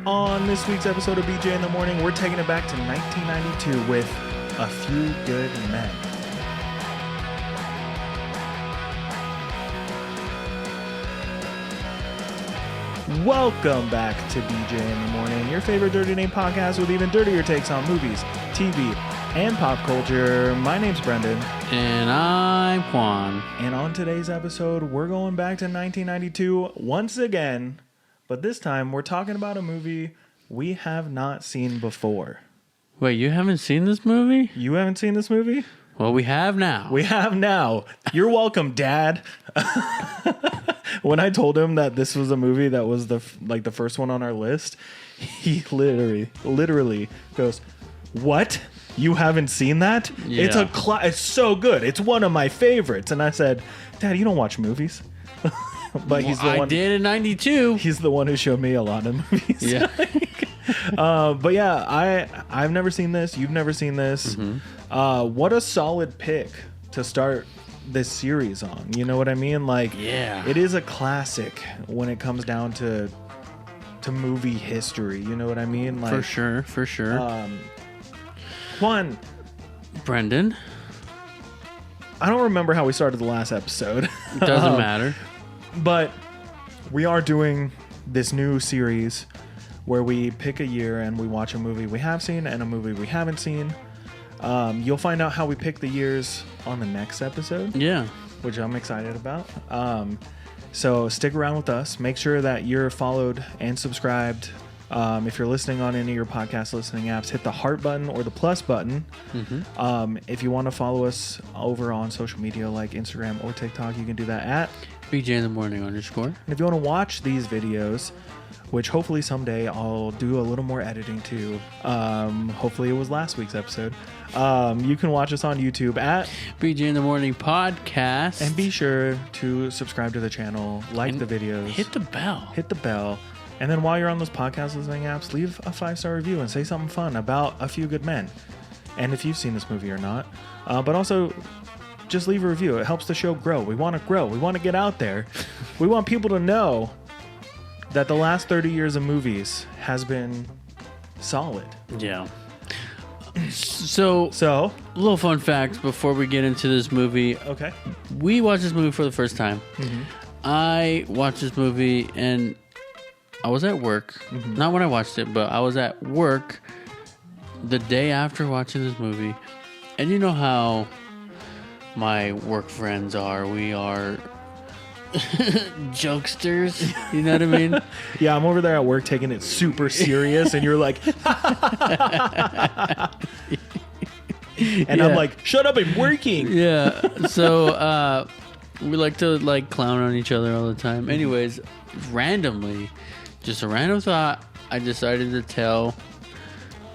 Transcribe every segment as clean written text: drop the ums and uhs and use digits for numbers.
On this week's episode of BJ in the Morning, we're taking it back to 1992 with A Few Good Men. Welcome back to BJ in the Morning, your favorite Dirty Name podcast with even dirtier takes on movies, TV, and pop culture. My name's Brendan. And I'm Juan. And on today's episode, we're going back to 1992 once again, but this time we're talking about a movie we have not seen before. Wait, you haven't seen this movie? You haven't seen this movie? Well, we have now. We have now. You're welcome, Dad. When I told him that this was a movie that was the first one on our list, he literally goes, "What? You haven't seen that? Yeah. It's so good. It's one of my favorites." And I said, "Dad, you don't watch movies." But he's the one. I did in '92. He's the one who showed me a lot of movies. Yeah. But yeah, I've never seen this. You've never seen this. Mm-hmm. What a solid pick to start this series on. You know what I mean? Like, yeah, it is a classic when it comes down to movie history. You know what I mean? Like, for sure. Juan, Brendan, I don't remember how we started the last episode. It doesn't matter. But we are doing this new series where we pick a year and we watch a movie we have seen and a movie we haven't seen. You'll find out how we pick the years on the next episode. Yeah. Which I'm excited about. So stick around with us. Make sure that you're followed and subscribed. If you're listening on any of your podcast listening apps, hit the heart button or the plus button. Mm-hmm. If you want to follow us over on social media like Instagram or TikTok, you can do that at BJ in the Morning _. And if you want to watch these videos, which hopefully someday I'll do a little more editing to. Hopefully it was last week's episode. You can watch us on YouTube at BJ in the Morning Podcast. And be sure to subscribe to the channel, like the videos. Hit the bell. And then while you're on those podcast listening apps, leave a 5-star review and say something fun about A Few Good Men. And if you've seen this movie or not. But also, just leave a review. It helps the show grow. We want to grow. We want to get out there. We want people to know that the last 30 years of movies has been solid. Yeah. So a little fun fact before we get into this movie. Okay. We watched this movie for the first time. Mm-hmm. I watched this movie and I was at work. Mm-hmm. Not when I watched it, but I was at work the day after watching this movie. And you know how my work friends are. We are jokesters, you know what I mean? Yeah, I'm over there at work taking it super serious, and you're like, and I'm like, shut up, I'm working. Yeah. So we like to clown on each other all the time. Anyways, randomly, just a random thought, I decided to tell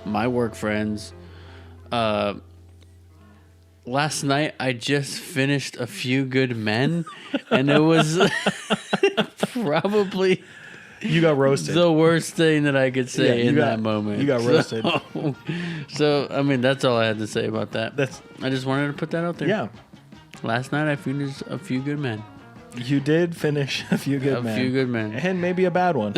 my work friends, last night I just finished A Few Good Men, and it was probably you got roasted. The worst thing that I could say that moment. You got roasted. So I mean, that's all I had to say about that. I just wanted to put that out there. Yeah. Last night I finished A Few Good Men. You did finish A Few Good Men. A Few Good Men. And maybe a bad one.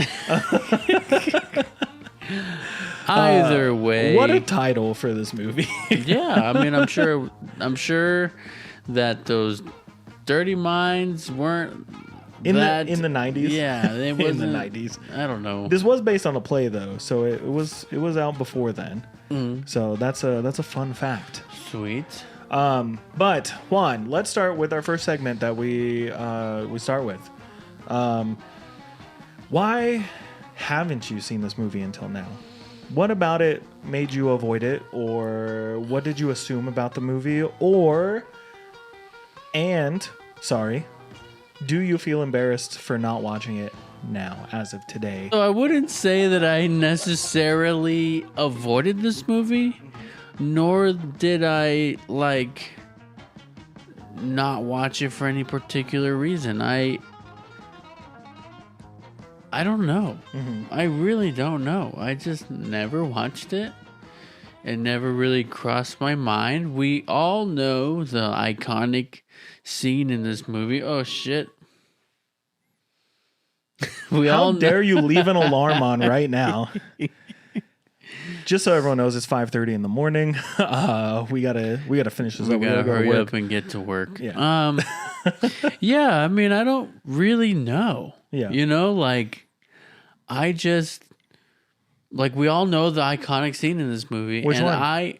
Either way, what a title for this movie. Yeah, I mean, I'm sure that those dirty minds weren't in the 90s. Yeah, they wasn't in the 90s. I don't know. This was based on a play though, so it was out before then. Mm-hmm. So that's a fun fact. Sweet. But Juan, let's start with our first segment that we start with. Why haven't you seen this movie until now? What about it made you avoid it, or what did you assume about the movie, do you feel embarrassed for not watching it now, as of today? So I wouldn't say that I necessarily avoided this movie, nor did I not watch it for any particular reason. I don't know. Mm-hmm. I really don't know. I just never watched it. It never really crossed my mind. We all know the iconic scene in this movie. Oh, shit. How dare you leave an alarm on right now? Just so everyone knows, it's 5:30 in the morning. We gotta finish this up. We gotta go to hurry work. up and get to work. Yeah. Yeah, I mean, I don't really know. Yeah. You know, like, I just, like, we all know the iconic scene in this movie. Which one?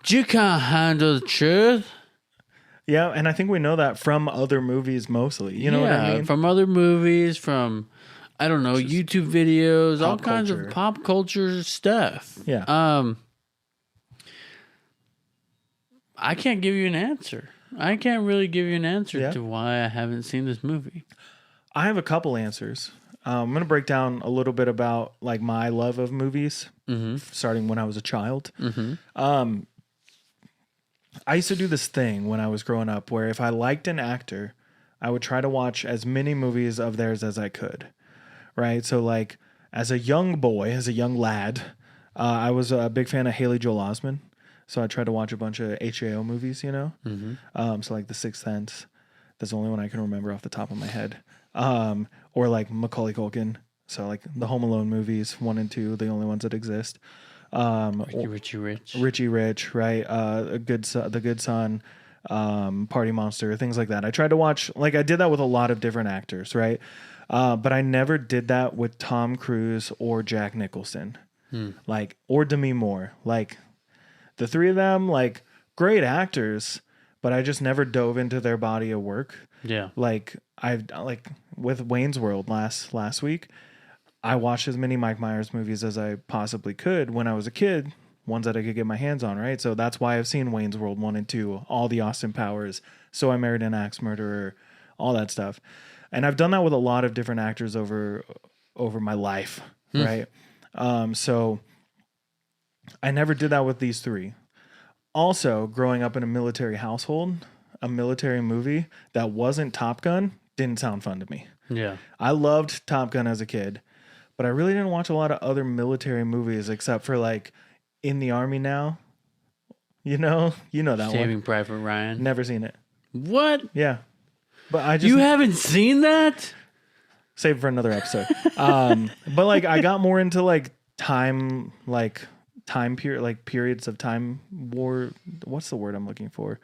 You can't handle the truth. Yeah, and I think we know that from other movies mostly. You know what I mean? From other movies, from, I don't know, YouTube videos, all kinds of pop culture stuff. Yeah. I can't give you an answer. I can't really give you an answer to why I haven't seen this movie. I have a couple answers. I'm going to break down a little bit about like my love of movies, starting when I was a child. I used to do this thing when I was growing up where if I liked an actor, I would try to watch as many movies of theirs as I could. Right? So like as a young boy, as a young lad, I was a big fan of Haley Joel Osment. So I tried to watch a bunch of HAO movies, you know? So like The Sixth Sense. That's the only one I can remember off the top of my head. Or like Macaulay Culkin. So like the Home Alone movies, 1 and 2, the only ones that exist. Richie Rich, right? The Good Son, Party Monster, things like that. I tried to watch, like I did that with a lot of different actors, right? But I never did that with Tom Cruise or Jack Nicholson, like, or Demi Moore. Like the three of them, like great actors, but I just never dove into their body of work. Yeah. Like like with Wayne's World last week, I watched as many Mike Myers movies as I possibly could when I was a kid, ones that I could get my hands on, right? So that's why I've seen Wayne's World 1 and 2, all the Austin Powers, So I Married an Axe Murderer, all that stuff. And I've done that with a lot of different actors over my life, right? So I never did that with these three. Also, growing up in a military household, a military movie that wasn't Top Gun didn't sound fun to me. Yeah. I loved Top Gun as a kid, but I really didn't watch a lot of other military movies except for like In the Army Now. You know that one. Saving Private Ryan. Never seen it. What? Yeah. But I just You haven't seen that? save it for another episode. But like I got more into like time period, like periods of time war. What's the word I'm looking for?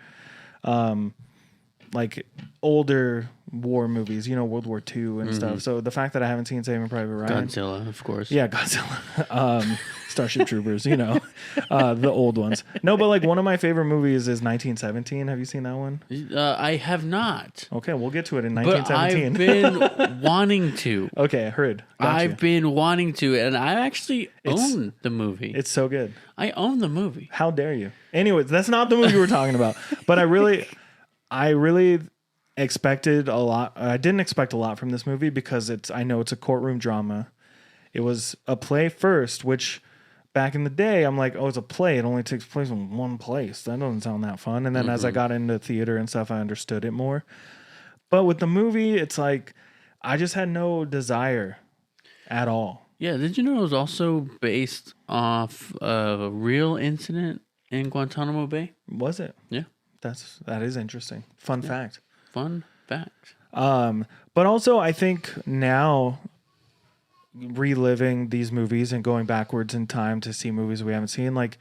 Like older war movies, you know, World War II and stuff. So the fact that I haven't seen Saving Private Ryan, Godzilla, of course. yeah, Godzilla, Starship Troopers, you know, the old ones. No, but like one of my favorite movies is 1917. Have you seen that one? I have not. Okay, we'll get to it in But 1917. I've been wanting to. Okay, heard. Gotcha. I've been wanting to, and I actually own the movie. It's so good. I own the movie. How dare you? Anyways, that's not the movie we're talking about. But I really expected a lot. I didn't expect a lot from this movie because I know it's a courtroom drama. It was a play first, which back in the day, I'm like, oh, it's a play. It only takes place in one place. That doesn't sound that fun. And then as I got into theater and stuff, I understood it more. But with the movie, it's like, I just had no desire at all. Yeah, did you know it was also based off of a real incident in Guantanamo Bay? Was it? Yeah. That is interesting. Fun fact. Fun fact. But also, I think now reliving these movies and going backwards in time to see movies we haven't seen, like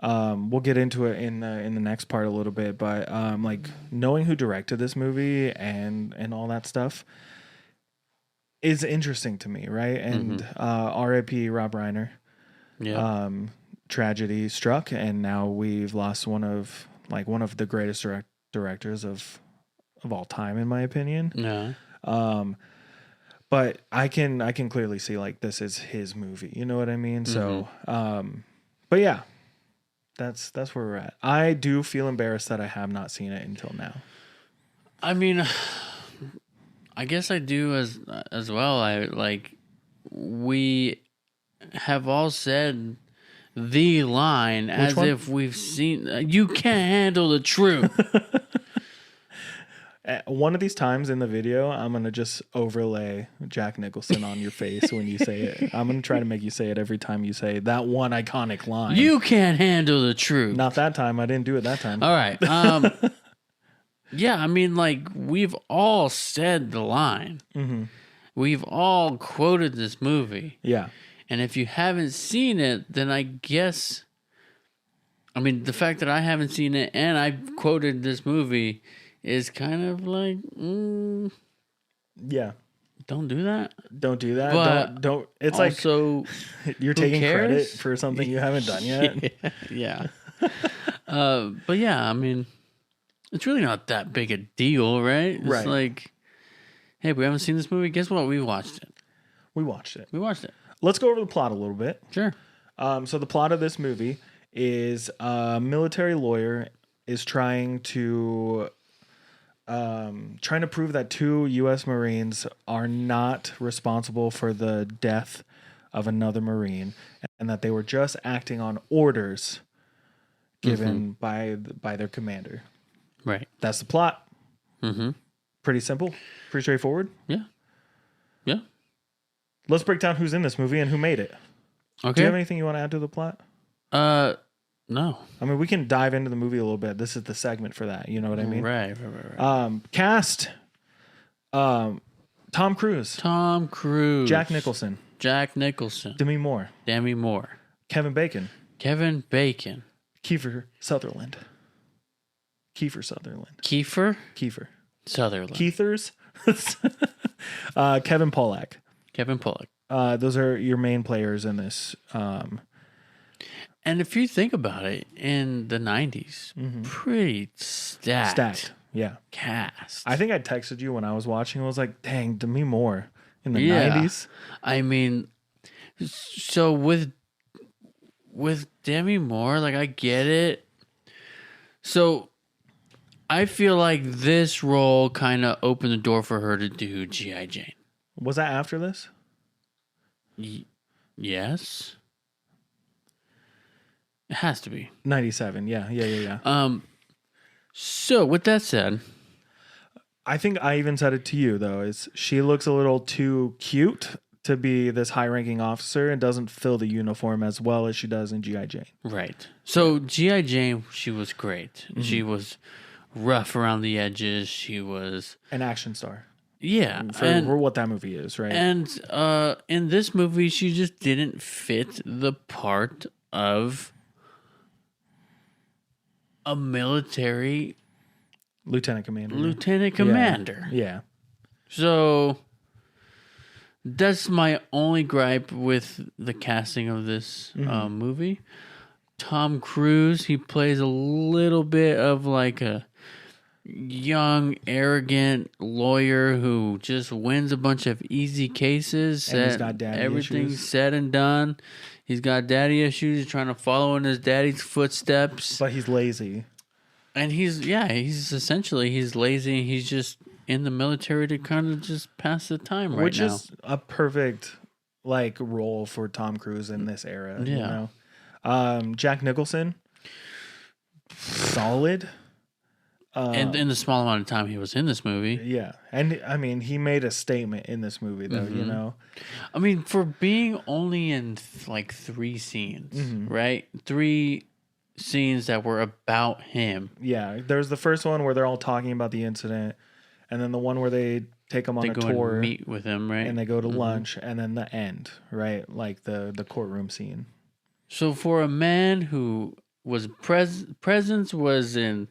we'll get into it in the next part a little bit, but like knowing who directed this movie and all that stuff is interesting to me, right? And R.I.P. Rob Reiner. Yeah. Tragedy struck, and now we've lost one of the greatest directors of all time, in my opinion. Yeah. But I can clearly see like this is his movie. You know what I mean? So, but yeah, that's where we're at. I do feel embarrassed that I have not seen it until now. I mean, I guess I do as well. We have all said the line as one? if we've seen. You can't handle the truth. One of these times in the video, I'm going to just overlay Jack Nicholson on your face when you say it. I'm going to try to make you say it every time you say that one iconic line. You can't handle the truth. Not that time. I didn't do it that time. All right. Yeah, I mean, like, we've all said the line. we've all quoted this movie. Yeah. And if you haven't seen it, then I guess, I mean, the fact that I haven't seen it and I've quoted this movie is kind of like, Yeah. don't do that. Don't do that. But don't. It's also, like you're taking credit for something you haven't done yet. Yeah. But yeah, I mean, it's really not that big a deal, right? It's Right. like, hey, we haven't seen this movie. Guess what? We watched it. We watched it. Let's go over the plot a little bit. Sure. So the plot of this movie is a military lawyer is trying to prove that 2 U.S. Marines are not responsible for the death of another Marine, and that they were just acting on orders given by their commander. Right. That's the plot. Mm-hmm. Pretty simple. Pretty straightforward. Yeah. Yeah. Let's break down who's in this movie and who made it. Okay. Do you have anything you want to add to the plot? No. I mean, we can dive into the movie a little bit. This is the segment for that. You know what I mean? Right. Cast. Tom Cruise. Jack Nicholson. Demi Moore. Kevin Bacon. Kiefer Sutherland. Keithers. Kevin Pollak. Those are your main players in this. And if you think about it, in the 90s, pretty stacked. Yeah. Cast. I think I texted you when I was watching. I was like, dang, Demi Moore in the 90s. I mean, so with Demi Moore, like, I get it. So I feel like this role kind of opened the door for her to do G.I. Jane. Was that after this? Yes. It has to be. 97. Yeah. So with that said, I think I even said it to you, though, is she looks a little too cute to be this high-ranking officer and doesn't fill the uniform as well as she does in G.I. Jane. Right. So G.I. Jane, she was great. She was rough around the edges. She was an action star. Yeah. For what that movie is, right? And in this movie, she just didn't fit the part of a military lieutenant commander. Yeah. So that's my only gripe with the casting of this movie. Tom Cruise, he plays a little bit of like a young, arrogant lawyer who just wins a bunch of easy cases. And he's got daddy everything's issues. said and done. He's got daddy issues. He's trying to follow in his daddy's footsteps. But he's lazy. And he's lazy. He's just in the military to kind of just pass the time right now. Which is a perfect like role for Tom Cruise in this era. Yeah. You know? Jack Nicholson, solid. And in the small amount of time he was in this movie. Yeah. And I mean, he made a statement in this movie, though, you know? I mean, for being only in like 3 scenes, right? 3 scenes that were about him. Yeah. There's the first one where they're all talking about the incident, and then the one where they take him on a tour. And meet with him, right? And they go to lunch, and then the end, right? Like the courtroom scene. So for a man who was presence was in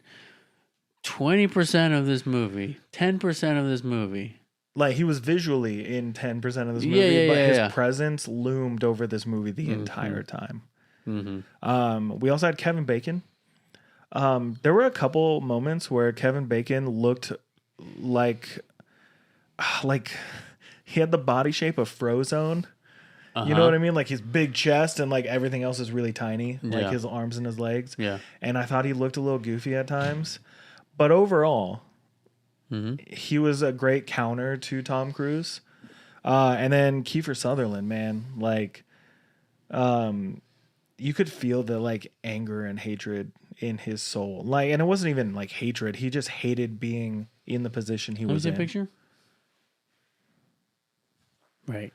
20% of this movie, 10% of this movie. Like, he was visually in 10% of this movie, but his presence loomed over this movie the entire time. We also had Kevin Bacon. There were a couple moments where Kevin Bacon looked like he had the body shape of Frozone. You know what I mean? Like his big chest and like everything else is really tiny, like his arms and his legs. Yeah. And I thought he looked a little goofy at times. But overall, he was a great counter to Tom Cruise. And then Kiefer Sutherland, man, like, you could feel the like anger and hatred in his soul. Like, and it wasn't even like hatred. He just hated being in the position he was in. Let me see a picture. Right.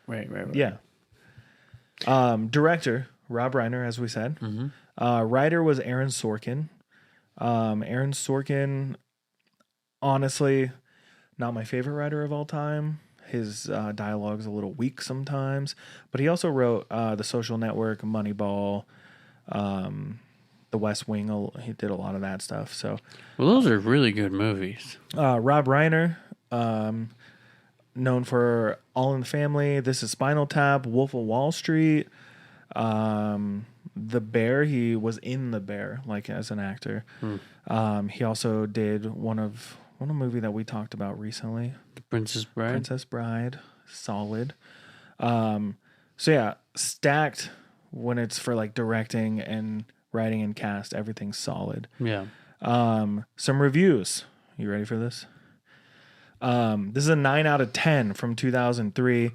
Yeah. Director, Rob Reiner, as we said. Writer was Aaron Sorkin. Aaron Sorkin, honestly, not my favorite writer of all time. His dialogue's a little weak sometimes, but he also wrote The Social Network, Moneyball, The West Wing. He did a lot of that stuff. So, well, those are really good movies. Rob Reiner, known for All in the Family, This is Spinal Tap, Wolf of Wall Street, The Bear. He was in The Bear, like as an actor. He also did one movie that we talked about recently, The Princess Bride. Princess Bride, solid. So yeah, stacked when it's for like directing and writing and cast. Everything's solid. Yeah. Some reviews. You ready for this? This is a 9 out of 10 from 2003.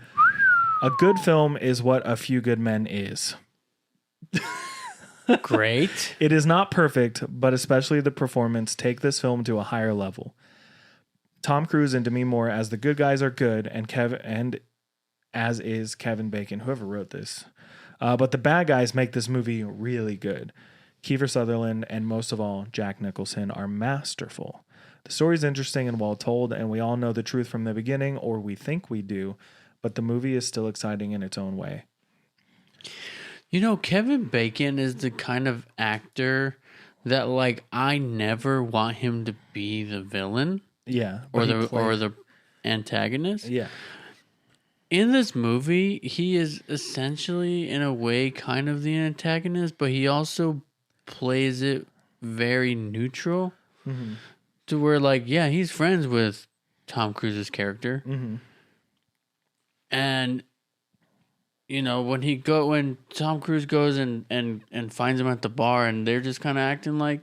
A good film is what A Few Good Men is. Great. It is not perfect, but especially the performance take this film to a higher level. Tom Cruise and Demi Moore as the good guys are good, and as is Kevin Bacon, whoever wrote this. But the bad guys make this movie really good. Kiefer Sutherland and most of all Jack Nicholson are masterful. The story's interesting and well told, and we all know the truth from the beginning, or we think we do, but the movie is still exciting in its own way. You know, Kevin Bacon is the kind of actor that, like, I never want him to be the villain. Yeah. Or the antagonist. Yeah. In this movie, he is essentially, in a way, kind of the antagonist, but he also plays it very neutral. Mm-hmm. To where, like, yeah, he's friends with Tom Cruise's character. Mm-hmm. And, you know, when Tom Cruise goes and finds him at the bar and they're just kind of acting like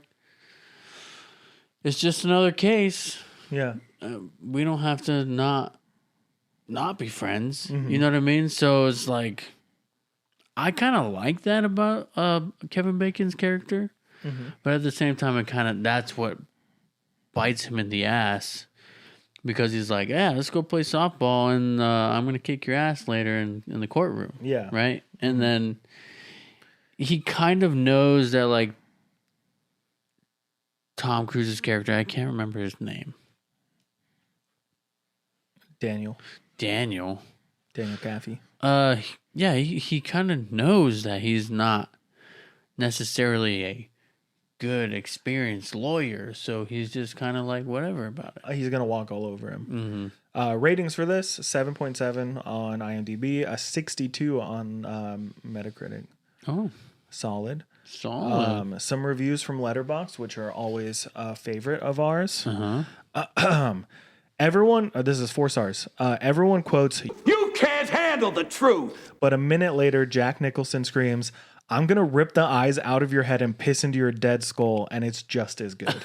it's just another case. Yeah. We don't have to not be friends. Mm-hmm. You know what I mean? So it's like, I kind of like that about Kevin Bacon's character. Mm-hmm. But at the same time, that's what bites him in the ass, because he's like, yeah, let's go play softball and I'm going to kick your ass later in the courtroom. Yeah. Right? And then he kind of knows that, like, Tom Cruise's character, I can't remember his name. Daniel Kaffee. Yeah, he kind of knows that he's not necessarily a good, experienced lawyer, so he's just kind of like whatever about it. He's gonna walk all over him. Mm-hmm. Ratings for this: 7.7 on IMDb, a 62 on Metacritic. Oh, solid. Solid. Some reviews from Letterboxd, which are always a favorite of ours. Everyone, this is 4 stars. Everyone quotes, "You can't handle the truth." But a minute later, Jack Nicholson screams, "I'm going to rip the eyes out of your head and piss into your dead skull," and it's just as good.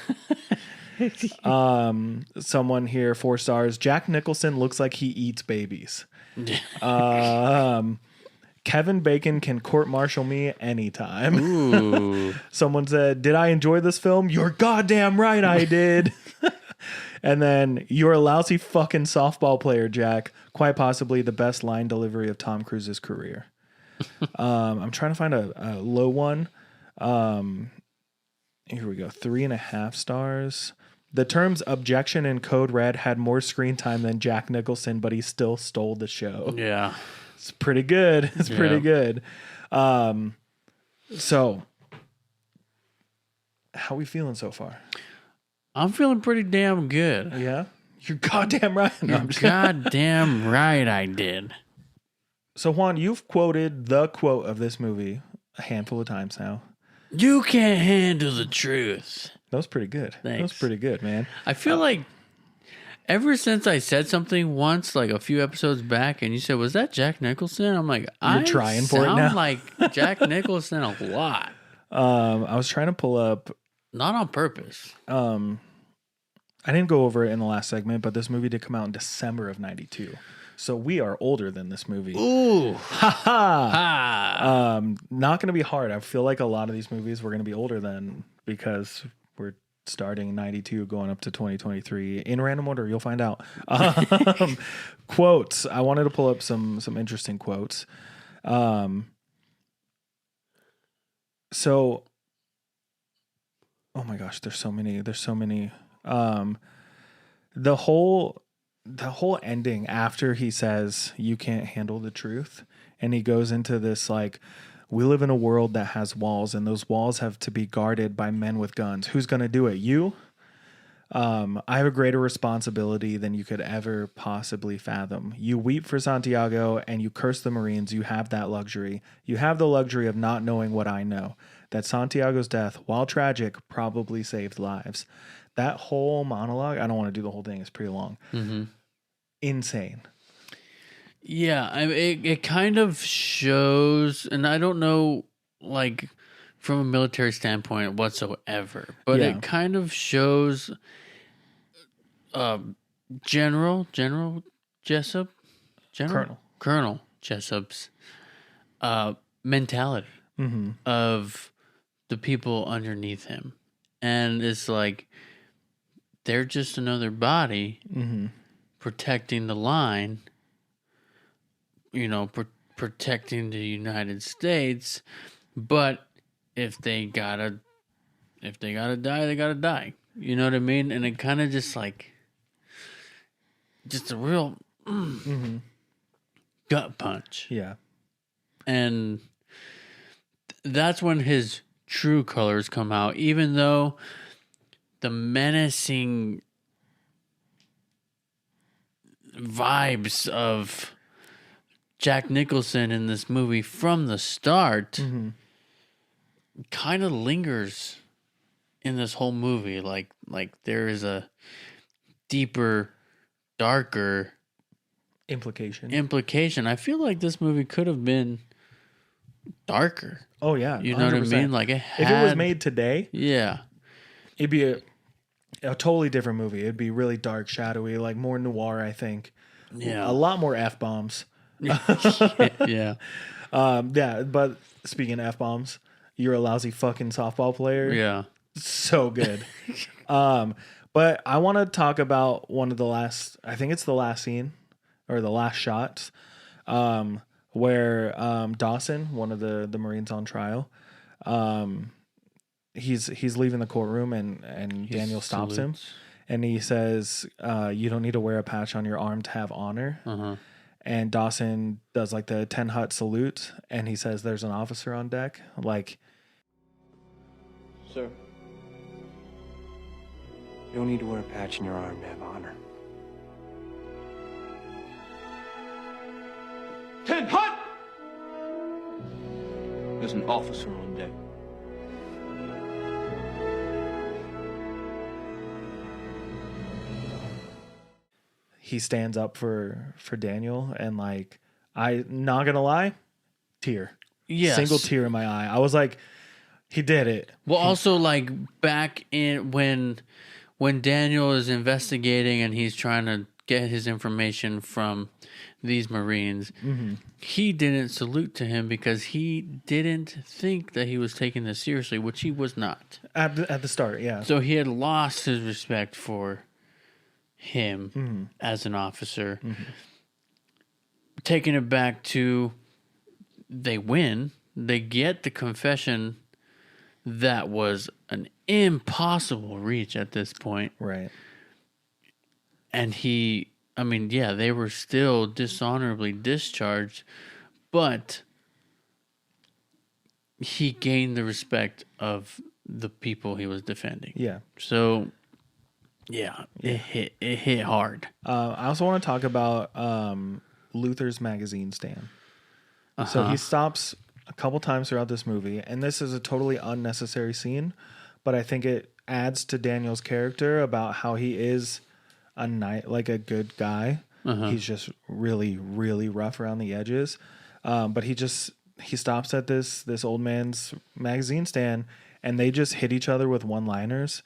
Someone here, 4 stars. Jack Nicholson looks like he eats babies. Kevin Bacon can court-martial me anytime. Ooh. Someone said, "Did I enjoy this film?" "You're goddamn right I did." And then, "You're a lousy fucking softball player, Jack." Quite possibly the best line delivery of Tom Cruise's career. I'm trying to find a low one. Here we go. 3.5 stars. The terms objection and code red had more screen time than Jack Nicholson, but he still stole the show. Yeah. It's pretty good. It's pretty good. So, how we feeling so far? I'm feeling pretty damn good. Yeah? You're goddamn right. No, You're goddamn right I did. So, Juan, you've quoted the quote of this movie a handful of times now. You can't handle the truth. That was pretty good. Thanks. That was pretty good, man. I feel like ever since I said something once, like a few episodes back, and you said, "Was that Jack Nicholson?" I'm like, You're trying for it now. sound like Jack Nicholson a lot. I was trying to pull up. Not on purpose. I didn't go over it in the last segment, but this movie did come out in December of 92. So we are older than this movie. Ooh. Ha ha. Ah. Not going to be hard. I feel like a lot of these movies we're going to be older than, because we're starting 92 going up to 2023. In random order, you'll find out. Quotes. I wanted to pull up some interesting quotes. So, oh my gosh, there's so many. The whole the whole ending after he says you can't handle the truth, and he goes into this like, we live in a world that has walls, and those walls have to be guarded by men with guns. Who's going to do it? You? I have a greater responsibility than you could ever possibly fathom. You weep for Santiago and you curse the Marines. You have that luxury. You have the luxury of not knowing what I know, that Santiago's death, while tragic, probably saved lives. That whole monologue, I don't want to do the whole thing. It's pretty long. Insane. Yeah, it kind of shows, and I don't know, like, from a military standpoint whatsoever, but it kind of shows General Jessup, Colonel Jessup's mentality of the people underneath him, and it's like they're just another body protecting the line. You know, protecting the United States, but if they gotta die, they gotta die. You know what I mean? And it kind of just like, just a real gut punch. Yeah. And that's when his true colors come out, even though the menacing vibes of Jack Nicholson in this movie from the start kind of lingers in this whole movie. Like there is a deeper, darker implication. I feel like this movie could have been darker. Oh yeah. You know 100%. What I mean? Like if it was made today, it'd be a totally different movie. It'd be really dark, shadowy, like more noir, I think. Yeah. A lot more F-bombs. Yeah. But speaking of F-bombs, you're a lousy fucking softball player. Yeah. So good. But I want to talk about one of the last, I think it's the last scene or the last shot, where Dawson, one of the Marines on trial, he's leaving the courtroom and Daniel stops him and he says, you don't need to wear a patch on your arm to have honor. And Dawson does like the 10 hut salute, and he says, "There's an officer on deck." Like, sir, you don't need to wear a patch in your arm to have honor. 10 hut! There's an officer on deck. he stands up for Daniel, and like, I not gonna lie, tear. Yes. Single tear in my eye. I was like, he did it. Well, also like back in when Daniel is investigating and he's trying to get his information from these Marines, he didn't salute to him because he didn't think that he was taking this seriously, which he was not. At the start, yeah. So he had lost his respect for him as an officer. Taking it back to, they win. They get the confession that was an impossible reach at this point. Right. And they were still dishonorably discharged, but he gained the respect of the people he was defending. Yeah. So, it hit hard. I also want to talk about Luther's magazine stand. So he stops a couple times throughout this movie, and this is a totally unnecessary scene, but I think it adds to Daniel's character about how he is a good guy. He's just really, really rough around the edges. But he stops at this old man's magazine stand, and they just hit each other with one-liners.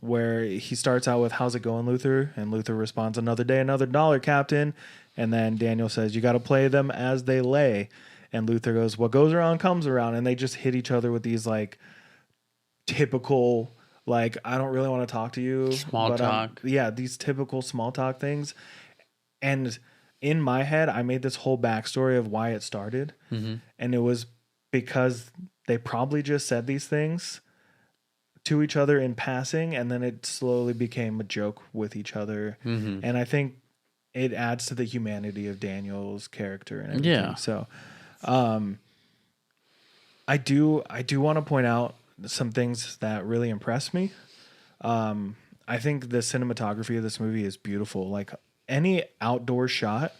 Where he starts out with, "How's it going, Luther?" And Luther responds, "Another day, another dollar, Captain." And then Daniel says, "You got to play them as they lay." And Luther goes, "What goes around comes around." And they just hit each other with these like typical, like, I don't really want to talk to you. Small talk. These typical small talk things. And in my head, I made this whole backstory of why it started. And it was because they probably just said these things to each other in passing, and then it slowly became a joke with each other. And I think it adds to the humanity of Daniel's character and everything. Yeah. So I do want to point out some things that really impressed me. I think the cinematography of this movie is beautiful. Like any outdoor shot,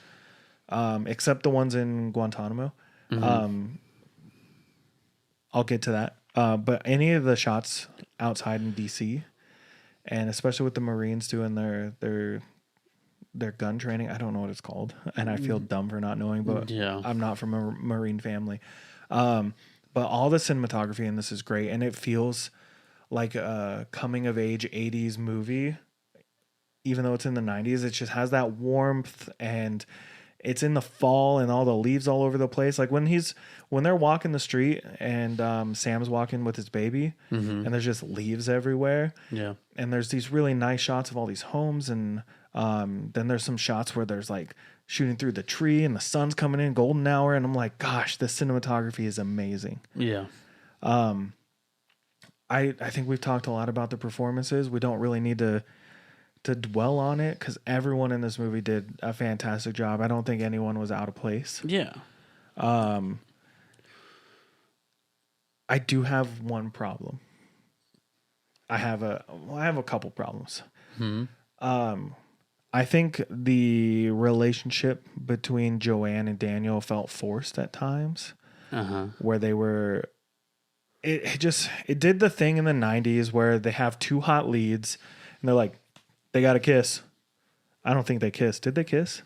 except the ones in Guantanamo. I'll get to that. But any of the shots outside in DC, and especially with the Marines doing their gun training, I don't know what it's called, and I feel dumb for not knowing, but I'm not from a Marine family. But all the cinematography in this is great, and it feels like a coming of age 80s movie, even though it's in the 90s. It just has that warmth, and it's in the fall and all the leaves all over the place. Like when they're walking the street and Sam's walking with his baby and there's just leaves everywhere. Yeah. And there's these really nice shots of all these homes. And then there's some shots where there's like shooting through the tree and the sun's coming in, golden hour. And I'm like, gosh, the cinematography is amazing. Yeah. I think we've talked a lot about the performances. We don't really need to dwell on it because everyone in this movie did a fantastic job. I don't think anyone was out of place. Yeah. I do have one problem. I have a couple problems. I think the relationship between Joanne and Daniel felt forced at times, where they were. It did the thing in the 90s where they have two hot leads and they're like, they got to kiss. I don't think they kissed. Did they kiss?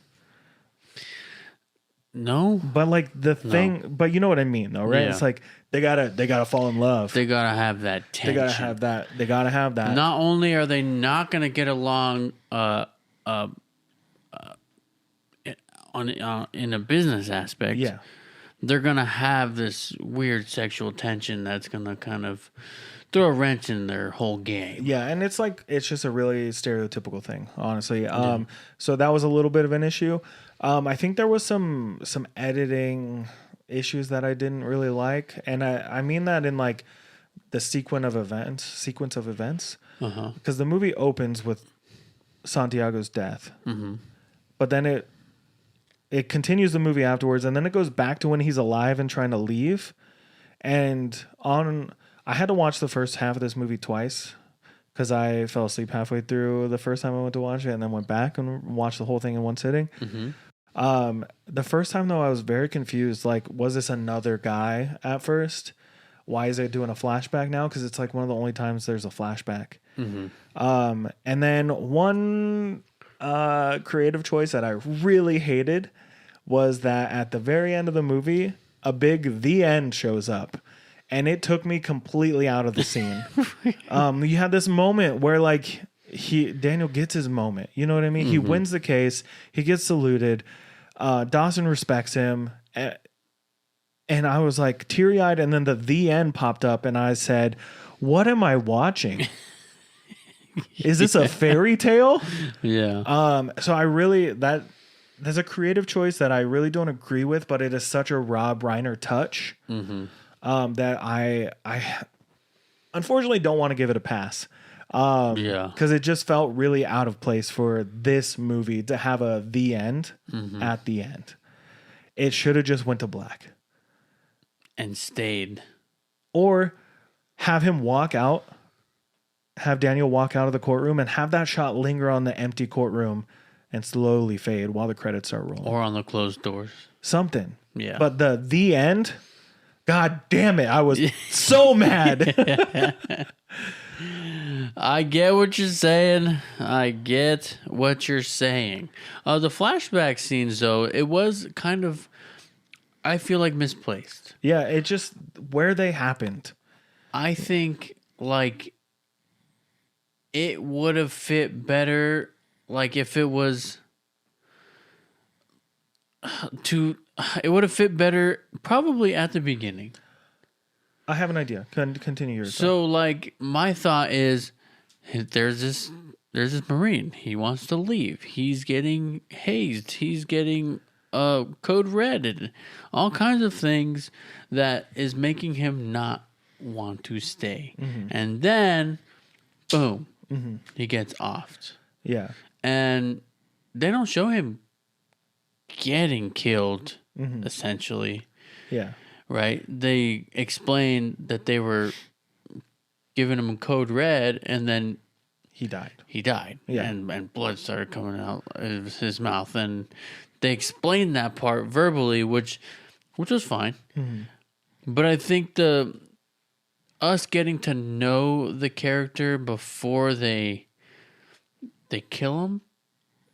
No. But like but you know what I mean though, right? Yeah. It's like they gotta fall in love. They gotta have that tension. They gotta have that. Not only are they not gonna get along in a business aspect, they're gonna have this weird sexual tension that's gonna kind of throw a wrench in their whole game. Yeah, and it's just a really stereotypical thing, honestly. So that was a little bit of an issue. I think there was some editing issues that I didn't really like, and I mean that in like the sequence of events, because the movie opens with Santiago's death, but then it continues the movie afterwards, and then it goes back to when he's alive and trying to leave, and I had to watch the first half of this movie twice because I fell asleep halfway through the first time I went to watch it and then went back and watched the whole thing in one sitting. The first time, though, I was very confused. Like, was this another guy at first? Why is it doing a flashback now? Because it's like one of the only times there's a flashback. And then one creative choice that I really hated was that at the very end of the movie, a big "the end" shows up. And it took me completely out of the scene. You had this moment where like Daniel gets his moment. You know what I mean? He wins the case. He gets saluted. Dawson respects him. And I was like teary-eyed. And then the end popped up. And I said, what am I watching? Is this a fairy tale? Yeah. So I really, there's a creative choice that I really don't agree with. But it is such a Rob Reiner touch. That I unfortunately don't want to give it a pass. Because it just felt really out of place for this movie to have the end at the end. It should have just went to black. And stayed. Or have him walk out, have Daniel walk out of the courtroom and have that shot linger on the empty courtroom and slowly fade while the credits are rolling. Or on the closed doors. Something. Yeah. But the end... God damn it. I was so mad. I get what you're saying. The flashback scenes, though, it was kind of, I feel like, misplaced. Yeah, it just, where they happened. I think, like, it would have fit better, like, if it was it would have fit better probably at the beginning. I have an idea. Continue your So, like, my thought is, there's this Marine. He wants to leave. He's getting hazed. He's getting code red and all kinds of things that is making him not want to stay. Mm-hmm. And then, boom, he gets offed. Yeah. And they don't show him getting killed, essentially. Yeah. Right? They explain that they were giving him code red, and then He died. Yeah. And blood started coming out of his mouth. And they explained that part verbally, which was fine. Mm-hmm. But I think us getting to know the character before they kill him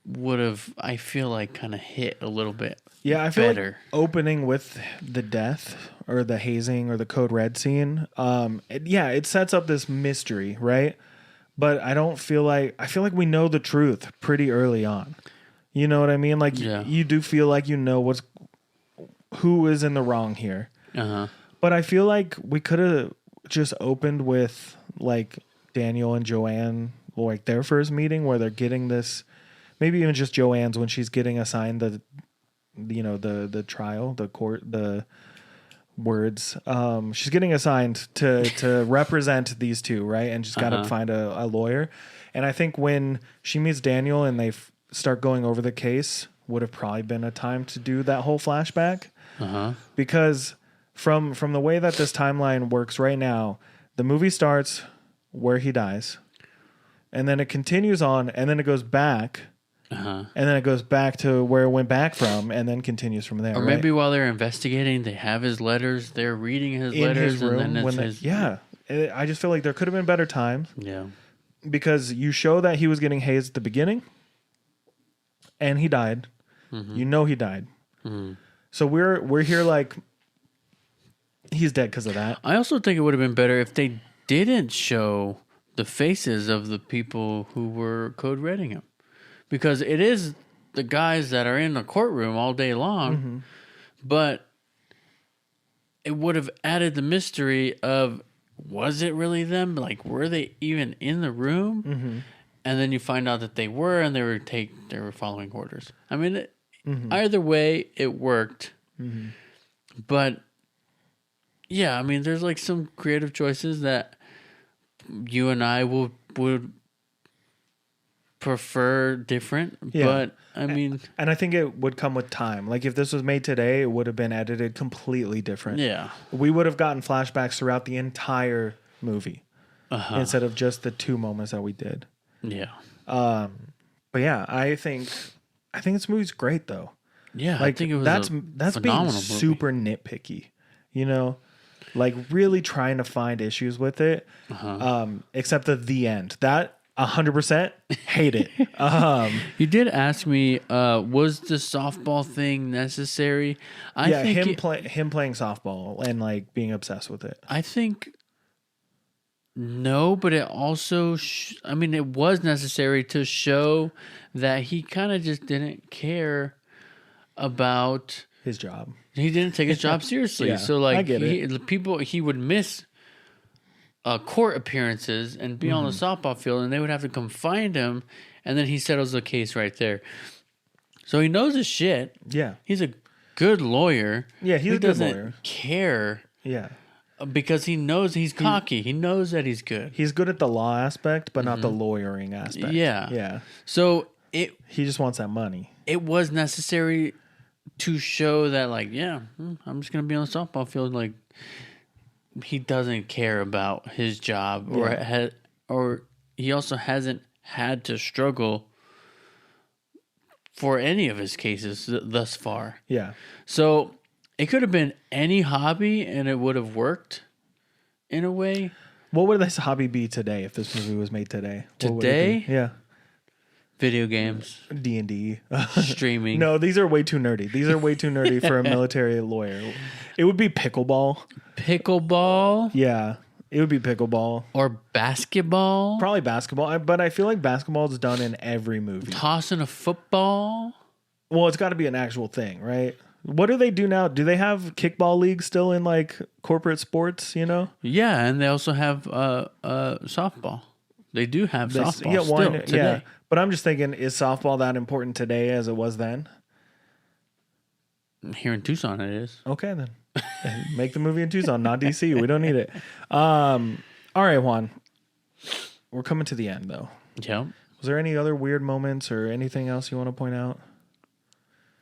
would have, I feel like, kind of hit a little bit. Yeah, I feel better. like opening with the death or the hazing or the code red scene, it sets up this mystery, right? But I feel like we know the truth pretty early on. You know what I mean? Like you do feel like you know who is in the wrong here. Uh-huh. But I feel like we could have just opened with like Daniel and Joanne, like their first meeting where they're getting this, maybe even just Joanne's when she's getting assigned the trial, the court, the words. She's getting assigned to represent these two, right? And she's got to find a lawyer. And I think when she meets Daniel and they start going over the case, would have probably been a time to do that whole flashback. Because from the way that this timeline works right now, the movie starts where he dies, and then it continues on, and then it goes back. And then it goes back to where it went back from, and then continues from there. Or maybe while they're investigating, they have his letters. They're reading his letters, room, and then it's his. Yeah, I just feel like there could have been better times. Yeah, because you show that he was getting hazed at the beginning, and he died. You know he died. So we're here like he's dead because of that. I also think it would have been better if they didn't show the faces of the people who were code reading him. Because it is the guys that are in the courtroom all day long, but it would have added the mystery of, was it really them? Like, were they even in the room? And then you find out that they were, and they were following orders. I mean, either way, it worked. But yeah, I mean, there's like some creative choices that you and I would prefer different, but I mean, and I think it would come with time. Like if this was made today, it would have been edited completely different. Yeah, we would have gotten flashbacks throughout the entire movie instead of just the 2 moments that we did. Yeah. But yeah, I think this movie's great though. Yeah, like I think it was that's being phenomenal super nitpicky, you know, like really trying to find issues with it. Except at the end, that 100% hate it. You did ask me, was the softball thing necessary? I think him playing softball and like being obsessed with it. I think no, but it also, I mean, it was necessary to show that he kind of just didn't care about his job. He didn't take his job seriously. Yeah, so like I get it. he would miss court appearances and be on the softball field, and they would have to come find him, and then he settles the case right there. So he knows his shit. Yeah, he's a good lawyer. Yeah, he's a good lawyer. Doesn't care. Yeah, because he knows he's cocky. He knows that he's good. He's good at the law aspect, but not the lawyering aspect. Yeah, yeah. So he just wants that money. It was necessary to show that, like, yeah, I'm just gonna be on the softball field, like. He doesn't care about his job, or he also hasn't had to struggle for any of his cases thus far. Yeah. So it could have been any hobby, and it would have worked in a way. What would this hobby be today if this movie was made today? Today? Yeah. Video games. D&D. Streaming. No, these are way too nerdy. These are way too nerdy for a military lawyer. It would be pickleball. Pickleball? Yeah. It would be pickleball. Or basketball? Probably basketball. But I feel like basketball is done in every movie. Tossing a football? Well, it's got to be an actual thing, right? What do they do now? Do they have kickball leagues still in like corporate sports, you know? Yeah, and they also have softball. They do have softball still today. Yeah. But I'm just thinking, is softball that important today as it was then? Here in Tucson, it is. Okay, then. Make the movie in Tucson, not DC. We don't need it. All right, Juan. We're coming to the end, though. Yep. Was there any other weird moments or anything else you want to point out?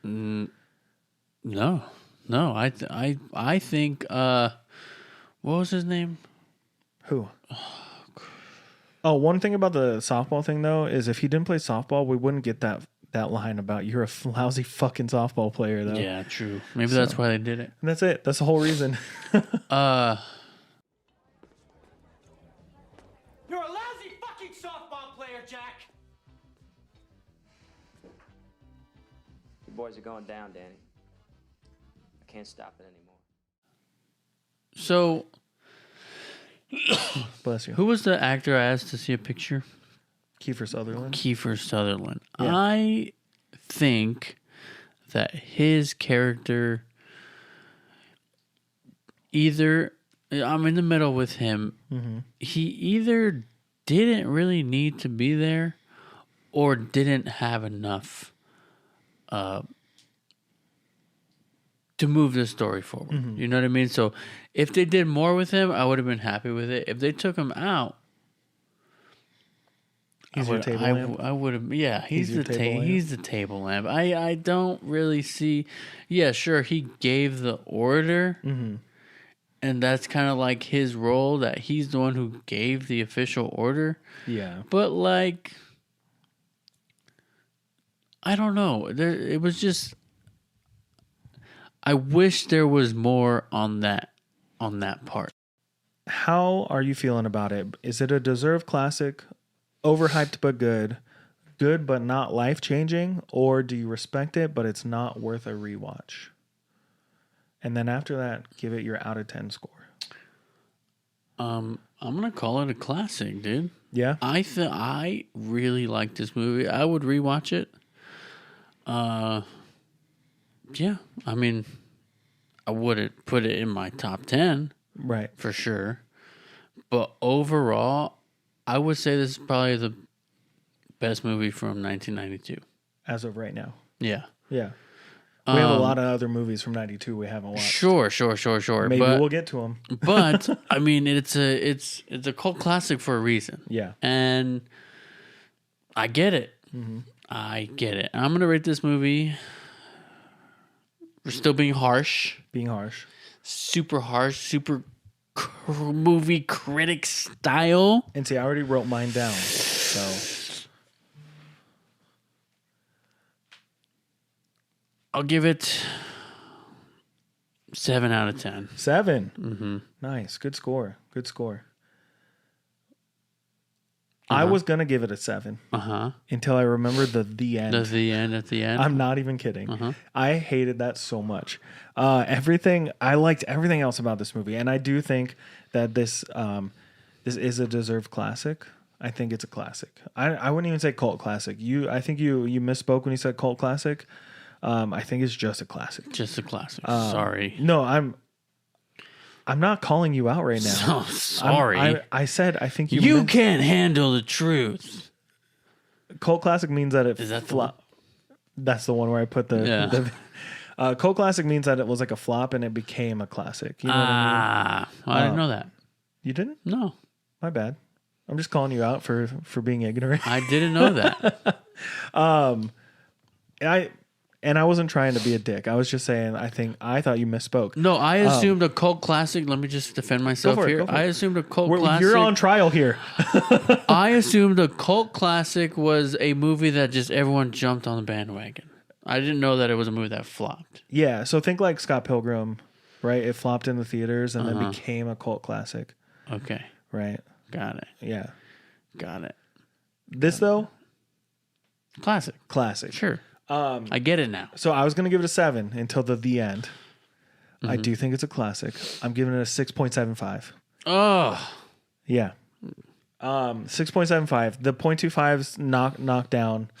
No. I think. What was his name? Who? Oh, one thing about the softball thing, though, is if he didn't play softball, we wouldn't get that line about you're a lousy fucking softball player, though. Yeah, true. Maybe that's why they did it. And that's it. That's the whole reason. You're a lousy fucking softball player, Jack! You boys are going down, Danny. I can't stop it anymore. So, Bless you. who was the actor I asked to see a picture? Kiefer Sutherland. Kiefer Sutherland. Yeah. I think that his character either I'm in the middle with him. Mm-hmm. He either didn't really need to be there or didn't have enough to move the story forward. Mm-hmm. You know what I mean? So if they did more with him, I would have been happy with it. If they took him out, He's your table lamp? I would have. Yeah, he's your the table lamp? he's the table lamp. I don't really see. Yeah, sure, he gave the order, Mm-hmm. and that's kind of like his role. That he's the one who gave the official order. Yeah. But like, I don't know. It was just. I wish there was more on that part. How are you feeling about it? Is it a deserved classic, overhyped but good but not life-changing, or do you respect it but it's not worth a rewatch? And then after that, give it your out of 10 score. I'm gonna call it a classic, dude. Yeah? I really like this movie. I would rewatch it. Yeah, I mean, I wouldn't put it in my top 10 Right. for sure. But overall, I would say this is probably the best movie from 1992. As of right now. Yeah. Yeah. We have a lot of other movies from 92 we haven't watched. Sure. Maybe but, we'll get to them. But I mean, it's a cult classic for a reason. Yeah. And I get it. Mm-hmm. I get it. I'm gonna rate this movie. We're still being harsh. Being harsh. Super harsh. Super movie critic style. And see, I already wrote mine down. So I'll give it 7 out of 10. 7. Mm-hmm. Nice. Good score. I was going to give it a 7 until I remembered the end. The end at the end. I'm not even kidding. I hated that so much. I liked everything else about this movie, and I do think that this is a deserved classic. I think it's a classic. I wouldn't even say cult classic. I think you misspoke when you said cult classic. I think it's just a classic. Just a classic. Sorry. No, I'm not calling you out right now. So sorry. I said I think you can't handle the truth. Cult classic means that it Is that the one? That's the one where I put the cult classic means that it was like a flop and it became a classic. You know what I mean? I didn't know that. You didn't? No. My bad. I'm just calling you out for being ignorant. I didn't know that. I wasn't trying to be a dick. I was just saying I thought you misspoke. No, I assumed a cult classic. Let me just defend myself here. I assumed a cult classic. You're on trial here. I assumed a cult classic was a movie that just everyone jumped on the bandwagon. I didn't know that it was a movie that flopped. Yeah, so think like Scott Pilgrim, right? It flopped in the theaters and then became a cult classic. Okay. Right. Got it. Yeah. Got it. This though? Classic. Classic. Sure. I get it now. So I was going to give it a 7 until the end. I do think it's a classic. I'm giving it a 6.75. Oh. Yeah. 6.75. The 0.25's knocked down.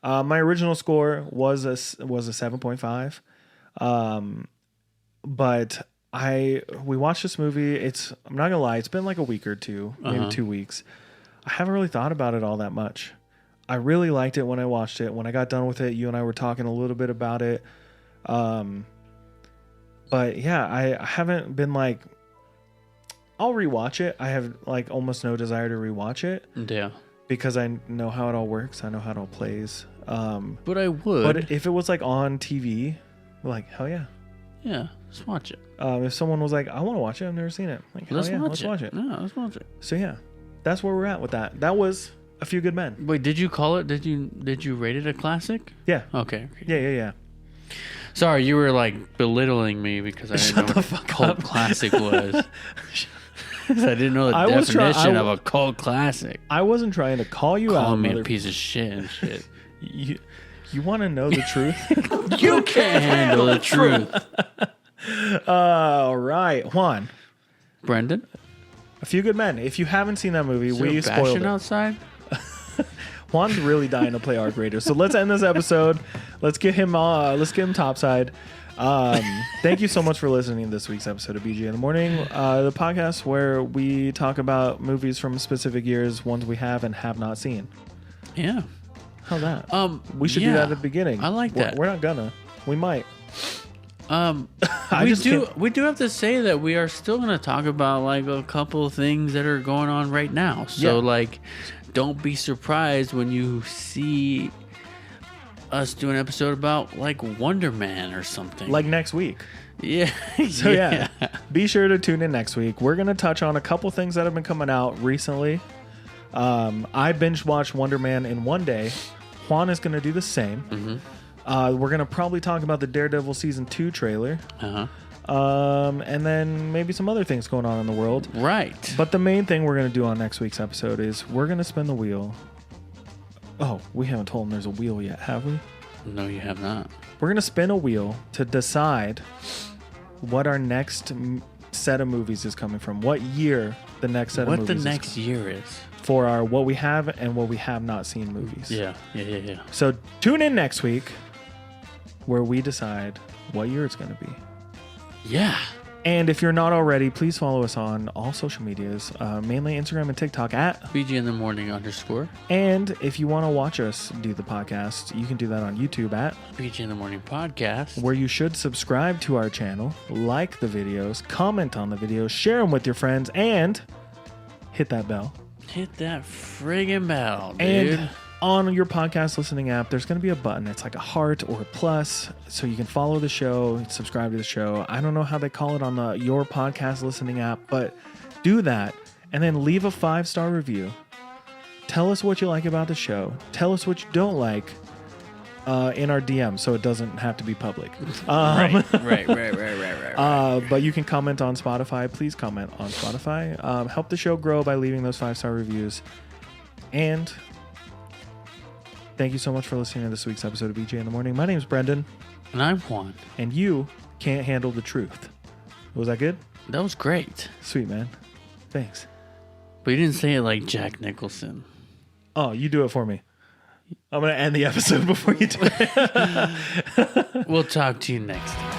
My original score was a 7.5. But we watched this movie. I'm not gonna lie, it's been like a week or two, maybe 2 weeks. I haven't really thought about it all that much. I really liked it when I watched it. When I got done with it, you and I were talking a little bit about it. But yeah, I haven't been like, I'll rewatch it. I have like almost no desire to rewatch it. Yeah. Because I know how it all works. I know how it all plays. But I would. But if it was like on TV, like, hell yeah. Yeah, let's watch it. If someone was like, I want to watch it, I've never seen it. Like, hell Let's yeah, watch let's it. watch it. No, let's watch it. So yeah, that's where we're at with that. That was A Few Good Men. Wait, did you call it? Did you rate it a classic? Yeah. Okay. Yeah. Sorry, you were like belittling me because I didn't know what a cult classic was. I didn't know the definition of a cult classic. I wasn't trying to call you out. Call me a piece of shit and shit. You want to know the truth? You can't handle the truth. All right, Juan. Brendan? A Few Good Men. If you haven't seen that movie, we spoiled it. Outside? Juan's really dying to play Arc Raiders. So let's end this episode. Let's get him topside. Thank you so much for listening to this week's episode of BG in the Morning, the podcast where we talk about movies from specific years, ones we have and have not seen. Yeah. How's that? We should do that at the beginning. I like that. We're not gonna. We might. We do have to say that we are still going to talk about like a couple of things that are going on right now. So like, don't be surprised when you see us do an episode about like Wonder Man or something. Like next week. Yeah. So yeah. Be sure to tune in next week. We're going to touch on a couple things that have been coming out recently. I binge watched Wonder Man in one day. Juan is going to do the same. Mm-hmm. We're going to probably talk about the Daredevil Season 2 trailer. And then maybe some other things going on in the world. Right. But the main thing we're going to do on next week's episode is we're going to spin the wheel. Oh, we haven't told them there's a wheel yet, have we? No, you have not. We're going to spin a wheel to decide what our next set of movies is coming from. What year the next set of movies is. What the next year is. For our what we have and what we have not seen movies. Yeah. So tune in next week where we decide what year it's going to be. Yeah. And if you're not already, please follow us on all social medias, mainly Instagram and TikTok at BG in the Morning _. And if you want to watch us do the podcast, you can do that on YouTube at BG in the Morning Podcast, where you should subscribe to our channel, like the videos, comment on the videos, share them with your friends, and hit that bell. Hit that friggin' bell, dude. And on your podcast listening app, there's going to be a button. It's like a heart or a plus, so you can follow the show, subscribe to the show. I don't know how they call it on your podcast listening app, but do that and then leave a 5-star review. Tell us what you like about the show. Tell us what you don't like in our DM, so it doesn't have to be public. Right. But you can comment on Spotify. Please comment on Spotify. Help the show grow by leaving those 5-star reviews. And thank you so much for listening to this week's episode of BJ in the Morning. My name is Brendan. And I'm Juan. And you can't handle the truth. Was that good? That was great. Sweet, man. Thanks. But you didn't say it like Jack Nicholson. Oh, you do it for me. I'm going to end the episode before you do it. We'll talk to you next time.